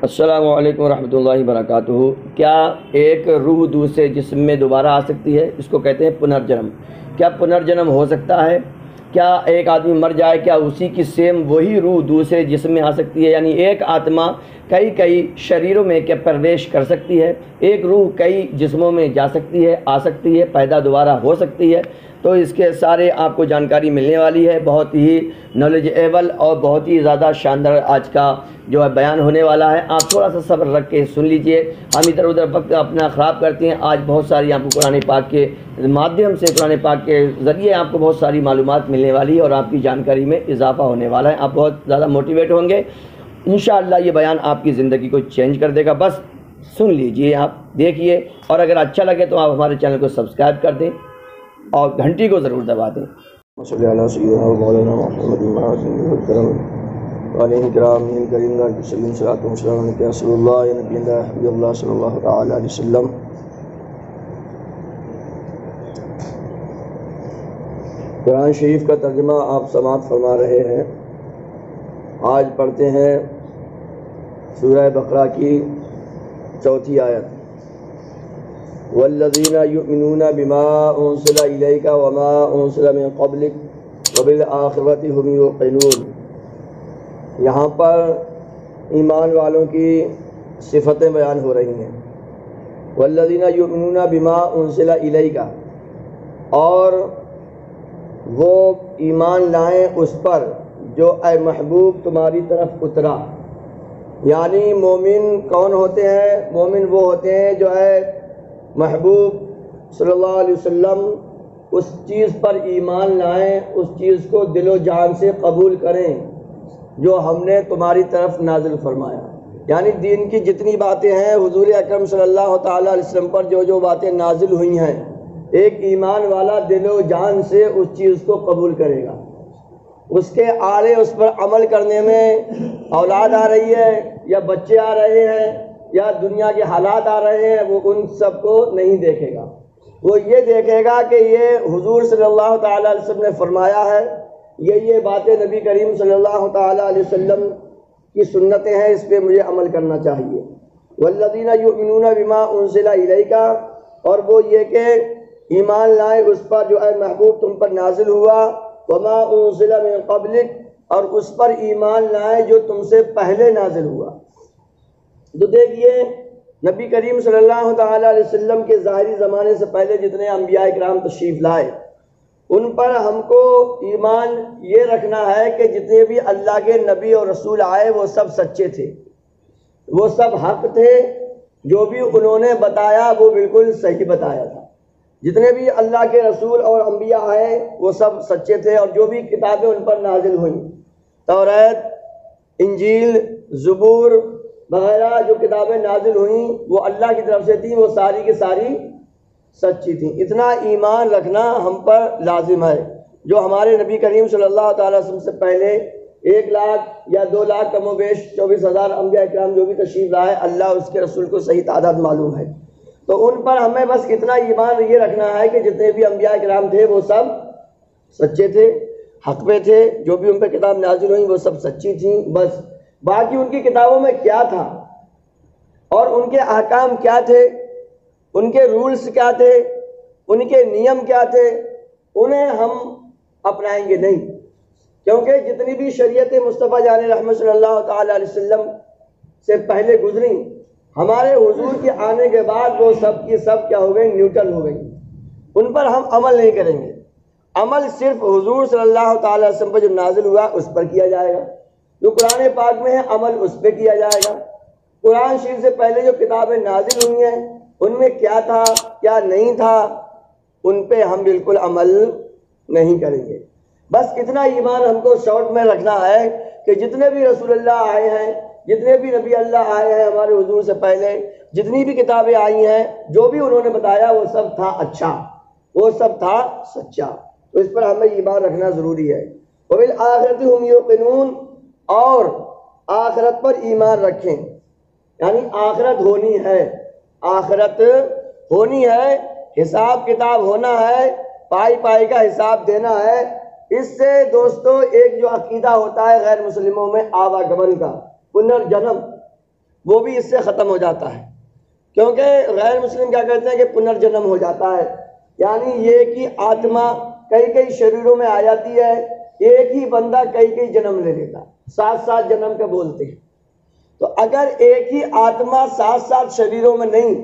السلام علیکم ورحمۃ اللہ وبرکاتہ۔ کیا ایک روح دوسرے جسم میں دوبارہ آ سکتی ہے؟ اس کو کہتے ہیں پنرجنم۔ کیا پنرجنم ہو سکتا ہے؟ کیا ایک آدمی مر جائے کیا اسی کی سیم وہی روح دوسرے جسم میں آ سکتی ہے؟ یعنی ایک آتما کئی شریروں میں کیا پرویش کر سکتی ہے؟ ایک روح کئی جسموں میں جا سکتی ہے، آ سکتی ہے، پیدا دوبارہ ہو سکتی ہے؟ تو اس کے سارے آپ کو جانکاری ملنے والی ہے، بہت ہی نالجیبل اور بہت ہی زیادہ شاندار آج کا جو ہے بیان ہونے والا ہے۔ آپ تھوڑا سا صبر رکھ کے سن لیجئے، ہم ادھر ادھر وقت اپنا خراب کرتے ہیں۔ آج بہت ساری آپ کو قرآن پاک کے مادھیم سے، قرآن پاک کے ذریعے آپ کو بہت ساری معلومات ملنے والی ہے اور آپ کی جانکاری میں اضافہ ہونے والا ہے۔ آپ بہت زیادہ موٹیویٹ ہوں گے انشاءاللہ۔ یہ بیان آپ کی زندگی کو چینج کر دے گا، بس سن لیجئے، آپ دیکھیے، اور اگر اچھا لگے تو آپ ہمارے چینل کو سبسکرائب کر دیں اور گھنٹی کو ضرور دبا دیں۔ صلی اللہ سیدنا و مولانا محمد علیہ کرام کریم صلی اللہ علیہ رسول اللہ نبی اللہ حبیب اللہ صلی اللہ تعالی علیہ وسلم۔ قرآن شریف کا ترجمہ آپ سماعت فرما رہے ہیں۔ آج پڑھتے ہیں سورہ بقرہ کی 4 آیت۔ والذین یؤمنون بما انزل الیک وما انزل من قبلک وبالآخرۃ هم یوقنون۔ یہاں پر ایمان والوں کی صفتیں بیان ہو رہی ہیں۔ والذین یؤمنون بما انزل الیک، اور وہ ایمان لائیں اس پر جو اے محبوب تمہاری طرف اترا۔ یعنی مومن کون ہوتے ہیں؟ مومن وہ ہوتے ہیں جو ہے محبوب صلی اللہ علیہ وسلم اس چیز پر ایمان لائیں، اس چیز کو دل و جان سے قبول کریں جو ہم نے تمہاری طرف نازل فرمایا۔ یعنی دین کی جتنی باتیں ہیں، حضور اکرم صلی اللہ تعالیٰ علیہ وسلم پر جو باتیں نازل ہوئی ہیں، ایک ایمان والا دل و جان سے اس چیز کو قبول کرے گا۔ اس کے آرے اس پر عمل کرنے میں اولاد آ رہی ہے یا بچے آ رہے ہیں یا دنیا کے حالات آ رہے ہیں، وہ ان سب کو نہیں دیکھے گا۔ وہ یہ دیکھے گا کہ یہ حضور صلی اللہ تعالیٰ علیہ وسلم نے فرمایا ہے، یہ باتیں نبی کریم صلی اللہ تعالیٰ علیہ وسلم کی سنتیں ہیں، اس پہ مجھے عمل کرنا چاہیے۔ والذین یؤمنون بما انزل الیک، اور وہ یہ کہ ایمان لائے اس پر جو اے محبوب تم پر نازل ہوا، وما انزل من قبلک، اور اس پر ایمان لائے جو تم سے پہلے نازل ہوا۔ تو دیکھیے نبی کریم صلی اللہ تعالیٰ علیہ وسلم کے ظاہری زمانے سے پہلے جتنے انبیاء کرام تشریف لائے، ان پر ہم کو ایمان یہ رکھنا ہے کہ جتنے بھی اللہ کے نبی اور رسول آئے وہ سب سچے تھے، وہ سب حق تھے، جو بھی انہوں نے بتایا وہ بالکل صحیح بتایا تھا۔ جتنے بھی اللہ کے رسول اور انبیاء آئے وہ سب سچے تھے، اور جو بھی کتابیں ان پر نازل ہوئیں، توریت، انجیل، زبور وغیرہ جو کتابیں نازل ہوئیں وہ اللہ کی طرف سے تھیں، وہ ساری کی ساری سچی تھیں۔ اتنا ایمان رکھنا ہم پر لازم ہے۔ جو ہمارے نبی کریم صلی اللہ تعالیٰ وسلم سے پہلے 1 لاکھ یا 2 لاکھ کم و بیش 24,000 انبیاء کرام جو بھی تشریف لائے، اللہ اس کے رسول کو صحیح تعداد معلوم ہے، تو ان پر ہمیں بس اتنا ایمان یہ رکھنا ہے کہ جتنے بھی انبیاء کرام تھے وہ سب سچے تھے، حق پہ تھے، جو بھی ان پہ کتاب نازل ہوئی وہ سب سچی تھیں۔ بس باقی ان کی کتابوں میں کیا تھا اور ان کے احکام کیا تھے، ان کے رولز کیا تھے، ان کے نیم کیا تھے، انہیں ہم اپنائیں گے نہیں، کیونکہ جتنی بھی شریعت مصطفیٰ جان رحمت صلی اللہ تعالیٰ علیہ وسلم سے پہلے گزری، ہمارے حضور کے آنے کے بعد وہ سب کی سب کیا ہو گئی؟ نیوٹرل ہو گئی، ان پر ہم عمل نہیں کریں گے۔ عمل صرف حضور صلی اللہ تعالیٰ علیہ وسلم پر جو نازل ہوا اس پر کیا جائے گا، جو قرآن پاک میں ہے عمل اس پہ کیا جائے گا۔ قرآن شریف سے پہلے جو کتابیں نازل ہوئی ہیں ان میں کیا تھا کیا نہیں تھا، ان پہ ہم بالکل عمل نہیں کریں گے۔ بس اتنا ایمان ہم کو شارٹ میں رکھنا ہے کہ جتنے بھی رسول اللہ آئے ہیں، جتنے بھی نبی اللہ آئے ہیں ہمارے حضور سے پہلے، جتنی بھی کتابیں آئی ہیں، جو بھی انہوں نے بتایا وہ سب تھا اچھا، وہ سب تھا سچا، تو اس پر ہمیں ایمان رکھنا ضروری ہے۔ وبالآخرۃ هم یوقنون، اور آخرت پر ایمان رکھیں، یعنی آخرت ہونی ہے، آخرت ہونی ہے، حساب کتاب ہونا ہے، پائی کا حساب دینا ہے۔ اس سے دوستو ایک جو عقیدہ ہوتا ہے غیر مسلموں میں آواگمن کا، پنرجنم، وہ بھی اس سے ختم ہو جاتا ہے، کیونکہ غیر مسلم کیا کہتے ہیں کہ پنرجنم ہو جاتا ہے، یعنی یہ کہ آتما کئی کئی شریروں میں آ جاتی ہے، ایک ہی بندہ کئی کئی جنم لے لیتا ہے، 7 جنم کے بولتے ہیں۔ تو اگر ایک ہی آتما 7 شریروں میں نہیں،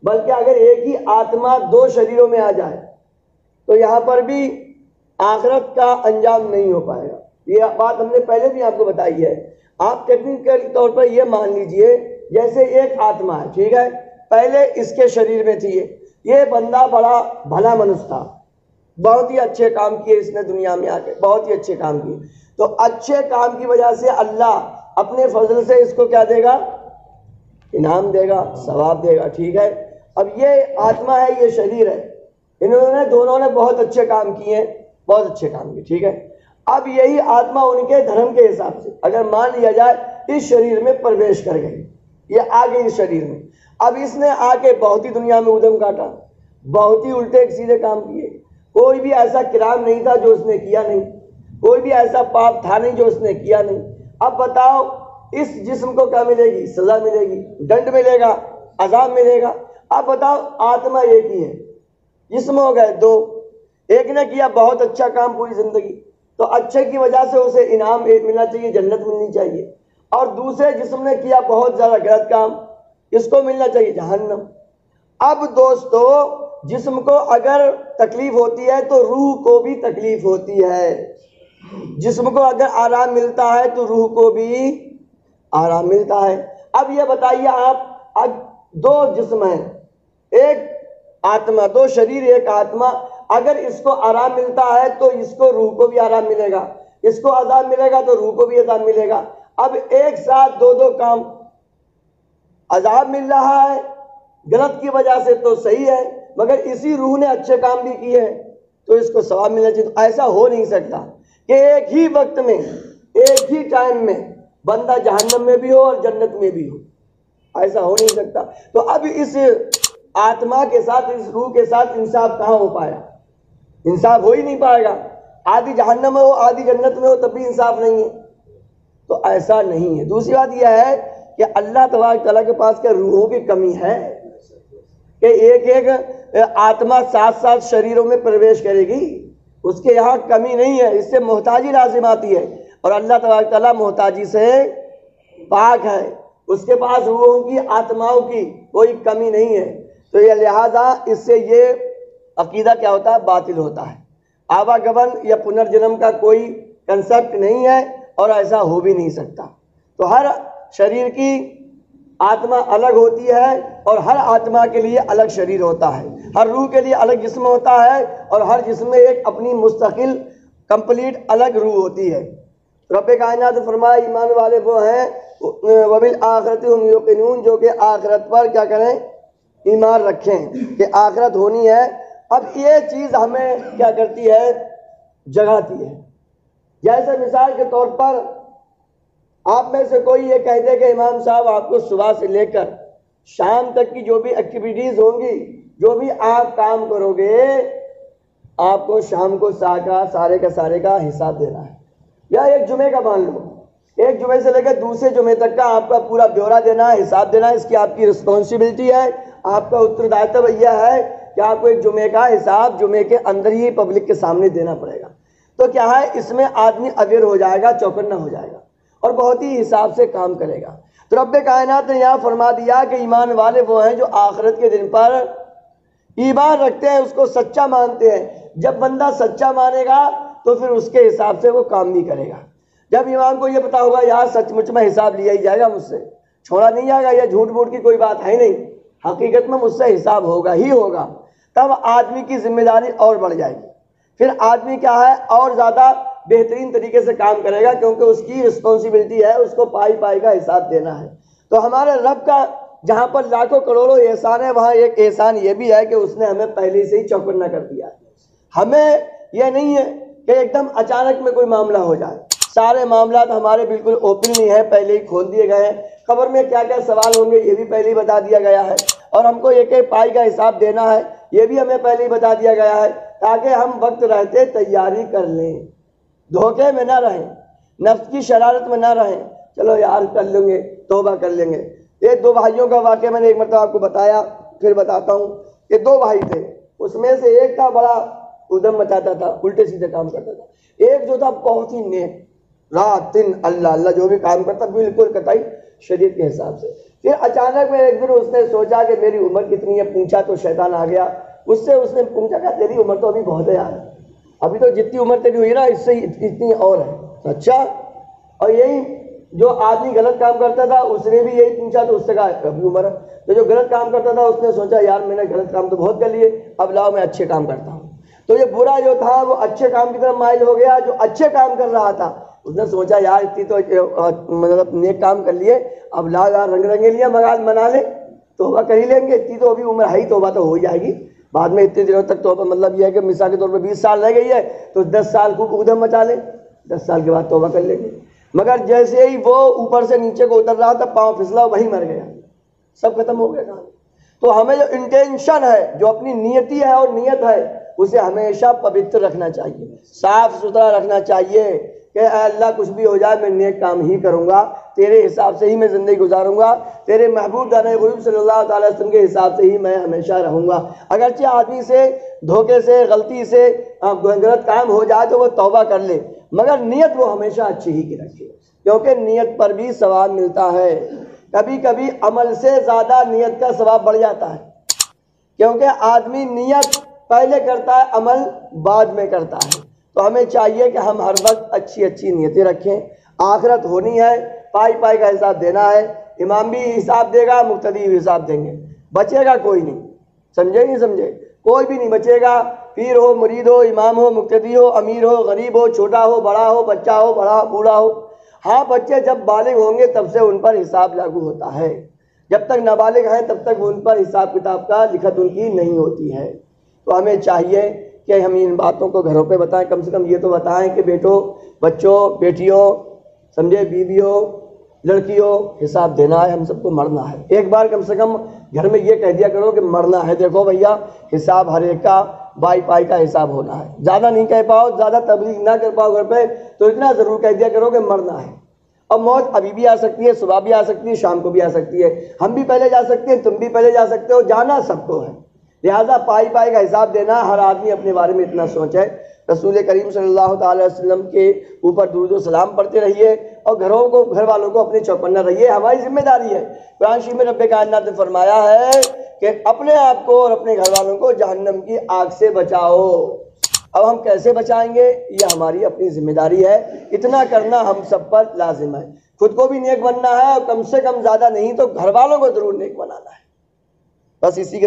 بلکہ اگر ایک ہی آتما 2 شریروں میں آ جائے تو یہاں پر بھی آخرت کا انجام نہیں ہو پائے گا۔ یہ بات ہم نے پہلے بھی آپ کو بتائی ہے۔ آپ ٹیکنیکل طور پر یہ مان لیجئے جیسے ایک آتما ہے، ٹھیک ہے، پہلے اس کے شریر میں تھی، یہ بندہ بڑا بھلا منس تھا، بہت ہی اچھے کام کیے اس نے دنیا میں آ کے، بہت ہی اچھے کام کیے، تو اچھے کام کی وجہ سے اللہ اپنے فضل سے اس کو کیا دے گا؟ انعام دے گا، ثواب دے گا، ٹھیک ہے۔ اب یہ آتما ہے، یہ شریر ہے، دونوں نے بہت اچھے کام کیے، بہت اچھے کام کیے، ٹھیک ہے۔ اب یہی آتما ان کے دھرم کے حساب سے اگر مان لیا جائے اس شریر میں پرویش کر گئی، یہ آ گئی اس شریر میں، اب اس نے آ کے بہت ہی دنیا میں ادھم کاٹا، بہت ہی الٹے سیدھے کام کیے، کوئی بھی ایسا کرام نہیں تھا جو اس نے کیا نہیں، کوئی بھی ایسا پاپ تھا نہیں جو اس نے کیا نہیں۔ اب بتاؤ اس جسم کو کیا ملے گی؟ سزا ملے گی، دنڈ ملے گا، عذاب ملے گا۔ اب بتاؤ آتما ایک ہی ہے، جسم ہو گئے 2، ایک نے کیا بہت اچھا کام پوری زندگی، تو اچھے کی وجہ سے اسے انعام ملنا چاہیے، جنت ملنی چاہیے، اور دوسرے جسم نے کیا بہت زیادہ غلط کام، اس کو ملنا چاہیے جہنم۔ اب دوستو جسم کو اگر تکلیف ہوتی ہے تو روح کو بھی تکلیف ہوتی ہے، جسم کو اگر آرام ملتا ہے تو روح کو بھی آرام ملتا ہے۔ اب یہ بتائیے آپ 2 جسم ہیں، ایک آتما، 2 شریر ایک آتما، اگر اس کو آرام ملتا ہے تو اس کو روح کو بھی آرام ملے گا، اس کو عذاب ملے گا تو روح کو بھی عذاب ملے گا۔ اب ایک ساتھ 2 کام، عذاب مل رہا ہے غلط کی وجہ سے تو صحیح ہے، مگر اسی روح نے اچھے کام بھی کیے ہیں تو اس کو ثواب ملنا چاہیے۔ تو ایسا ہو نہیں سکتا کہ ایک ہی وقت میں، ایک ہی ٹائم میں بندہ جہنم میں بھی ہو اور جنت میں بھی ہو، ایسا ہو نہیں سکتا۔ تو اب اس آتما کے ساتھ، اس روح کے ساتھ انصاف کہاں ہو پایا؟ انصاف ہو ہی نہیں پائے گا، آدھی جہنم میں ہو آدھی جنت میں ہو تب بھی انصاف نہیں ہے، تو ایسا نہیں ہے۔ دوسری بات یہ ہے کہ اللہ تبارک تعالیٰ کے پاس کیا روحوں کی کمی ہے کہ ایک ایک آتما 7 شریروں میں پرویش کرے گی؟ اس کے یہاں کمی نہیں ہے، اس سے محتاجی لازم آتی ہے، اور اللہ تبارک تعالیٰ محتاجی سے پاک ہے، اس کے پاس روحوں کی، آتماؤں کی کوئی کمی نہیں ہے۔ تو یہ لہذا اس سے یہ عقیدہ کیا ہوتا ہے؟ باطل ہوتا ہے، آواگمن یا پنرجنم کا کوئی کنسپٹ نہیں ہے اور ایسا ہو بھی نہیں سکتا۔ تو ہر شریر کی آتما الگ ہوتی ہے اور ہر آتما کے لیے الگ شریر ہوتا ہے، ہر روح کے لیے الگ جسم ہوتا ہے، اور ہر جسم میں ایک اپنی مستقل کمپلیٹ الگ روح ہوتی ہے۔ رب کائنات فرمایا ایمان والے وہ ہیں وبالآخرۃ هم یوقنون، جو کہ آخرت پر کیا کریں؟ ایمان رکھیں کہ آخرت ہونی ہے۔ اب یہ چیز ہمیں کیا کرتی ہے؟ جگاتی ہے۔ جیسے مثال کے طور پر آپ میں سے کوئی یہ کہہ دے کہ امام صاحب آپ کو صبح سے لے کر شام تک کی جو بھی ایکٹیویٹیز ہوں گی، جو بھی آپ کام کرو گے، آپ کو شام کو سارے کا سارے کا حساب دینا ہے، یا ایک جمعے کا مان لو، ایک جمعے سے لے کر دوسرے جمعے تک کا آپ کا پورا بیورا دینا ہے، حساب دینا ہے، اس کی آپ کی رسپانسبلٹی ہے، آپ کا اتردائتو یہ ہے کہ آپ کو ایک جمعے کا حساب جمعے کے اندر ہی پبلک کے سامنے دینا پڑے گا۔ تو کیا ہے، اس میں آدمی اویئر ہو جائے گا، چوکنا ہو جائے گا اور بہت ہی حساب سے کام کرے گا۔ تو رب کائنات نے یہاں فرما دیا کہ ایمان والے وہ ہیں جو آخرت کے دن پر ایمان رکھتے ہیں، اس کو سچا مانتے ہیں۔ جب بندہ سچا مانے گا تو پھر اس کے حساب سے وہ کام بھی کرے گا۔ جب ایمان کو یہ پتا ہوگا یار سچ مچ میں حساب لیا ہی جائے گا، مجھ سے چھوڑا نہیں جائے گا، یہ جھوٹ موٹ کی کوئی بات ہے نہیں، حقیقت میں مجھ سے حساب ہوگا ہی ہوگا، تب آدمی کی ذمہ داری اور بڑھ جائے گی۔ پھر آدمی کیا ہے، اور زیادہ بہترین طریقے سے کام کرے گا، کیونکہ اس کی رسپانسبلٹی ہے، اس کو پائی کا حساب دینا ہے۔ تو ہمارے رب کا جہاں پر لاکھوں کروڑوں احسان ہے، وہاں ایک احسان یہ بھی ہے کہ اس نے ہمیں پہلے سے ہی چوکنا کر دیا ہے۔ ہمیں یہ نہیں ہے کہ ایک دم اچانک میں کوئی معاملہ ہو جائے، سارے معاملات ہمارے بالکل اوپن نہیں ہے، پہلے ہی کھول دیے گئے ہیں۔ خبر میں کیا کیا سوال ہوں گے یہ بھی پہلے ہی بتا دیا گیا ہے، اور ہم کو ایک ایک پائی کا حساب دینا ہے یہ بھی ہمیں پہلے ہی بتا دیا گیا ہے، تاکہ ہم وقت رہتے تیاری کر لیں، دھوکے میں نہ رہیں، نفس کی شرارت میں نہ رہیں، چلو یار کر لیں گے، توبہ کر لیں گے، یہ دو بھائیوں کا واقعہ میں نے ایک مرتبہ آپ کو بتایا، پھر بتاتا ہوں کہ دو بھائی تھے، اس میں سے ایک تھا بڑا ادھم مچاتا تھا، الٹے سیدھے کام کرتا تھا، ایک جو تھا بہت ہی نیک، رات دن اللہ اللہ جو بھی کام کرتا بالکل قطعی شریعت کے حساب سے۔ پھر اچانک میں ایک دن اس نے سوچا کہ میری عمر کتنی ہے، پوچھا تو شیطان آ گیا، اس نے پوچھا کہ تیری عمر تو ابھی بہت ہے یار، ابھی تو جتنی عمر تیری ہوئی نا اس سے اتنی اور ہے۔ اچھا، اور یہی جو آدمی غلط کام کرتا تھا اس نے بھی یہی پوچھا تو اس سے کہا ابھی عمر ہے۔ تو جو غلط کام کرتا تھا اس نے سوچا یار میں نے غلط کام تو بہت کر لیے، اب لاؤ میں اچھے کام کرتا ہوں۔ تو یہ برا جو تھا وہ اچھے کام کی طرف مائل ہو گیا، جو اچھے کام کر رہا تھا اس نے سوچا یار اتنی تو مطلب نیک کام کر لیے، اب لا یار رنگ رنگے لیا منا لے، توبہ کر ہی لیں گے، اتنی تو ابھی عمر ہے ہی، توبہ تو ہو جائے گی بعد میں، اتنے دنوں تک توبہ مطلب یہ ہے کہ مثال کے طور پر 20 سال رہ گئی ہے تو 10 سال خوب ادھم مچا لیں، 10 سال کے بعد توبہ کر لیں گے۔ مگر جیسے ہی وہ اوپر سے نیچے کو اتر رہا تھا پاؤں پھسلا وہی مر گیا، سب ختم ہو گیا کام۔ تو ہمیں جو انٹینشن ہے، جو اپنی نیتی ہے اور نیت ہے، اسے ہمیشہ پوتر رکھنا چاہیے، صاف ستھرا رکھنا چاہیے کہ اے اللہ کچھ بھی ہو جائے میں نیک کام ہی کروں گا، تیرے حساب سے ہی میں زندگی گزاروں گا، تیرے محبوب دانے غیوب صلی اللہ تعالی وسلم کے حساب سے ہی میں ہمیشہ رہوں گا۔ اگرچہ آدمی سے دھوکے سے غلطی سے غلط کام ہو جائے تو وہ توبہ کر لے، مگر نیت وہ ہمیشہ اچھی ہی کی رکھے، کیونکہ نیت پر بھی ثواب ملتا ہے۔ کبھی کبھی عمل سے زیادہ نیت کا ثواب بڑھ جاتا ہے، کیونکہ آدمی نیت پہلے کرتا ہے عمل بعد میں کرتا ہے۔ تو ہمیں چاہیے کہ ہم ہر وقت اچھی اچھی نیتیں رکھیں، آخرت ہونی ہے، پائی پائی کا حساب دینا ہے، امام بھی حساب دے گا، مقتدی بھی حساب دیں گے، بچے گا کوئی نہیں، سمجھے نہیں سمجھے، کوئی بھی نہیں بچے گا، پیر ہو مرید ہو امام ہو مقتدی ہو امیر ہو غریب ہو چھوٹا ہو بڑا ہو بچہ ہو بڑا بوڑھا ہو۔ ہاں بچے جب بالغ ہوں گے تب سے ان پر حساب لاگو ہوتا ہے، جب تک نابالغ ہیں تب تک ان پر حساب کتاب کا لکھت ان کی نہیں ہوتی ہے۔ تو ہمیں چاہیے کہ ہم ان باتوں کو گھروں پہ بتائیں، کم سے کم یہ تو بتائیں کہ بیٹوں بچوں بیٹیوں سمجھے بیویوں لڑکیوں حساب دینا ہے، ہم سب کو مرنا ہے۔ ایک بار کم سے کم گھر میں یہ کہہ دیا کرو کہ مرنا ہے، دیکھو بھیا حساب ہر ایک کا بائی پائی کا حساب ہونا ہے۔ زیادہ نہیں کہہ پاؤ، زیادہ تبلیغ نہ کر پاؤ گھر پہ تو اتنا ضرور کہہ دیا کرو کہ مرنا ہے۔ اب موت ابھی بھی آ سکتی ہے، صبح بھی آ سکتی ہے، شام کو بھی آ سکتی ہے، ہم بھی پہلے جا سکتے ہیں، تم بھی پہلے جا سکتے ہو، جانا سب کو ہے، لہٰذا پائی پائی کا حساب دینا ہر آدمی اپنے بارے میں اتنا سوچے۔ رسول کریم صلی اللہ تعالی وسلم کے اوپر درود و سلام پڑھتے رہیے اور گھر والوں کو اپنے چوکنا رہیے، ہماری ذمہ داری ہے۔ قرآن شریف میں رب کائنات نے فرمایا ہے کہ اپنے آپ کو اور اپنے گھر والوں کو جہنم کی آگ سے بچاؤ۔ اب ہم کیسے بچائیں گے یہ ہماری اپنی ذمہ داری ہے، اتنا کرنا ہم سب پر لازم ہے۔ خود کو بھی نیک بننا ہے اور کم سے کم زیادہ نہیں تو گھر والوں کو ضرور نیک بنانا ہے۔ بس اسی کے